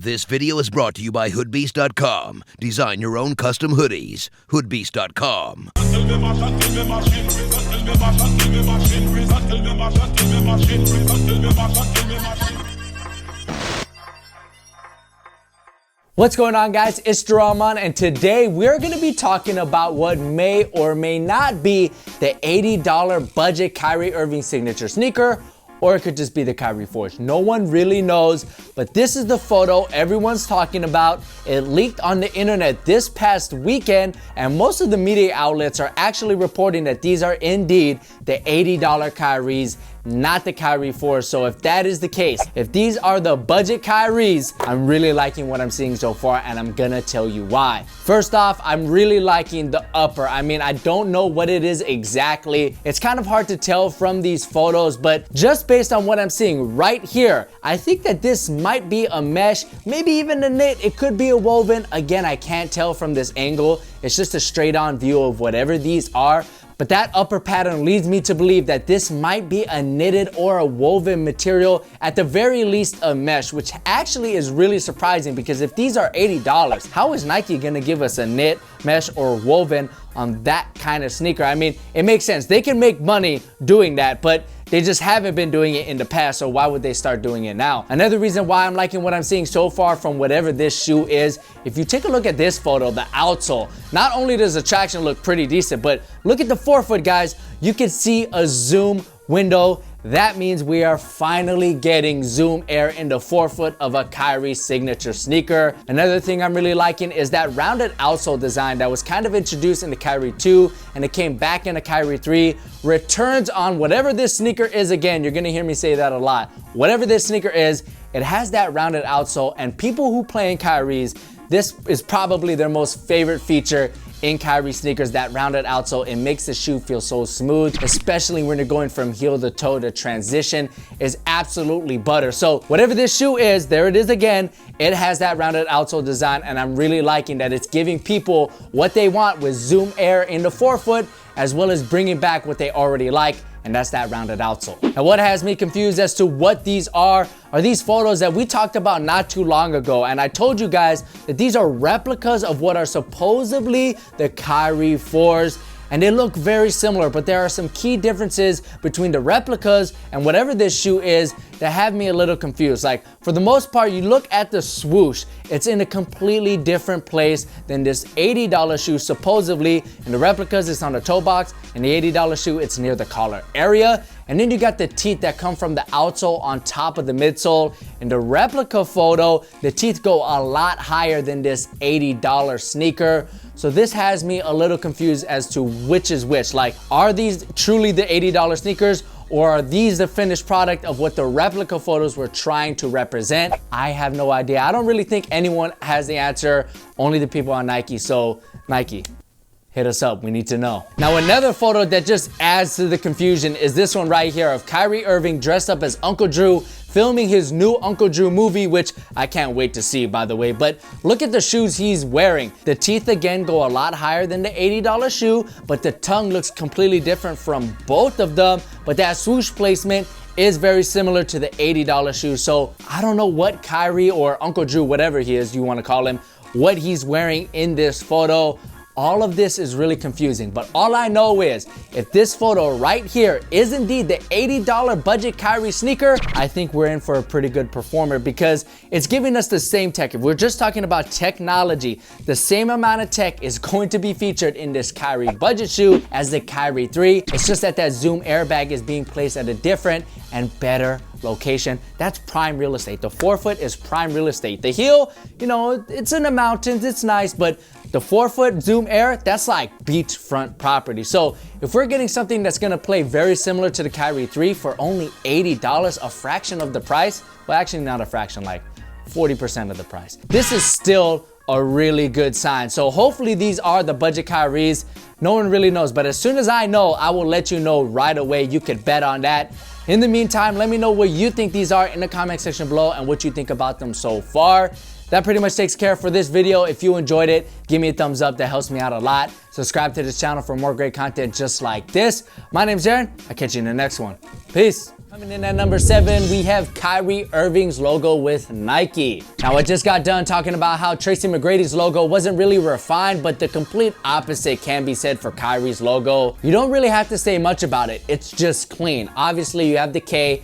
This video is brought to you by hoodbeast.com. Design your own custom hoodies. hoodbeast.com. What's going on, guys? It's Dramon, and today we're going to be talking about what may or may not be the $80 budget Kyrie Irving signature sneaker, or it could just be the Kyrie Force. No one really knows, but this is the photo everyone's talking about. It leaked on the internet this past weekend, and most of the media outlets are actually reporting that these are indeed the $80 Kyries, not the Kyrie Force. So if that is the case, if these are the budget Kyries, I'm really liking what I'm seeing so far, and I'm gonna tell you why. First off, I'm really liking the upper. I mean, I don't know what it is exactly. It's kind of hard to tell from these photos, but just based on what I'm seeing right here, I think that this might be a mesh, maybe even a knit. It could be a woven. Again, I can't tell from this angle. It's just a straight on view of whatever these are. But that upper pattern leads me to believe that this might be a knitted or a woven material, at the very least a mesh, which actually is really surprising, because if these are $80, how is Nike gonna give us a knit, mesh, or woven on that kind of sneaker? I mean, it makes sense. They can make money doing that, but they just haven't been doing it in the past, so why would they start doing it now? Another reason why I'm liking what I'm seeing so far from whatever this shoe is, if you take a look at this photo, the outsole, not only does the traction look pretty decent, but look at the forefoot, guys. You can see a zoom window. That means we are finally getting zoom air in the forefoot of a Kyrie signature sneaker. Another thing I'm really liking is that rounded outsole design that was kind of introduced in the Kyrie 2 and it came back in the Kyrie 3, returns on whatever this sneaker is. Again, you're gonna hear me say that a lot. Whatever this sneaker is, it has that rounded outsole, and people who play in Kyries, this is probably their most favorite feature in Kyrie sneakers, that rounded outsole. It makes the shoe feel so smooth, especially when you're going from heel to toe. The transition is absolutely butter. So whatever this shoe is, there it is again. It has that rounded outsole design, and I'm really liking that it's giving people what they want with zoom air in the forefoot, as well as bringing back what they already like, and that's that rounded outsole. Now, what has me confused as to what these are these photos that we talked about not too long ago, and I told you guys that these are replicas of what are supposedly the Kyrie 4s, and they look very similar, but there are some key differences between the replicas and whatever this shoe is that have me a little confused. Like, for the most part, you look at the swoosh, it's in a completely different place than this $80 shoe. Supposedly, in the replicas, it's on the toe box. In the $80 shoe, it's near the collar area. And then you got the teeth that come from the outsole on top of the midsole. In the replica photo, the teeth go a lot higher than this $80 sneaker. So this has me a little confused as to which is which. Like, are these truly the $80 sneakers, or are these the finished product of what the replica photos were trying to represent? I have no idea. I don't really think anyone has the answer, only the people on Nike. So Nike, hit us up, we need to know. Now, another photo that just adds to the confusion is this one right here of Kyrie Irving dressed up as Uncle Drew, filming his new Uncle Drew movie, which I can't wait to see, by the way. But look at the shoes he's wearing. The teeth again go a lot higher than the $80 shoe, but the tongue looks completely different from both of them. But that swoosh placement is very similar to the $80 shoe. So I don't know what Kyrie or Uncle Drew, whatever he is, you want to call him, what he's wearing in this photo. All of this is really confusing, but all I know is if this photo right here is indeed the $80 budget Kyrie sneaker, I think we're in for a pretty good performer, because it's giving us the same tech. If we're just talking about technology, the same amount of tech is going to be featured in this Kyrie budget shoe as the Kyrie 3. It's just that that zoom airbag is being placed at a different and better location. That's prime real estate. The forefoot is prime real estate. The heel, you know, it's in the mountains, it's nice, but the forefoot zoom air, that's like beachfront property. So if we're getting something that's gonna play very similar to the Kyrie 3 for only $80, a fraction of the price, well, actually not a fraction, like 40% of the price, this is still a really good sign. So hopefully these are the budget Kyries. No one really knows, but as soon as I know, I will let you know right away. You could bet on that. In the meantime, let me know what you think these are in the comment section below and what you think about them so far. that pretty much takes care for this video. If you enjoyed it, give me a thumbs up. That helps me out a lot. Subscribe to this channel for more great content just like this. My name's Aaron. I'll catch you in the next one. Peace. Coming in at number 7, we have Kyrie Irving's logo with Nike. Now, I just got done talking about how Tracy McGrady's logo wasn't really refined, but the complete opposite can be said for Kyrie's logo. You don't really have to say much about it. It's just clean. Obviously, you have the K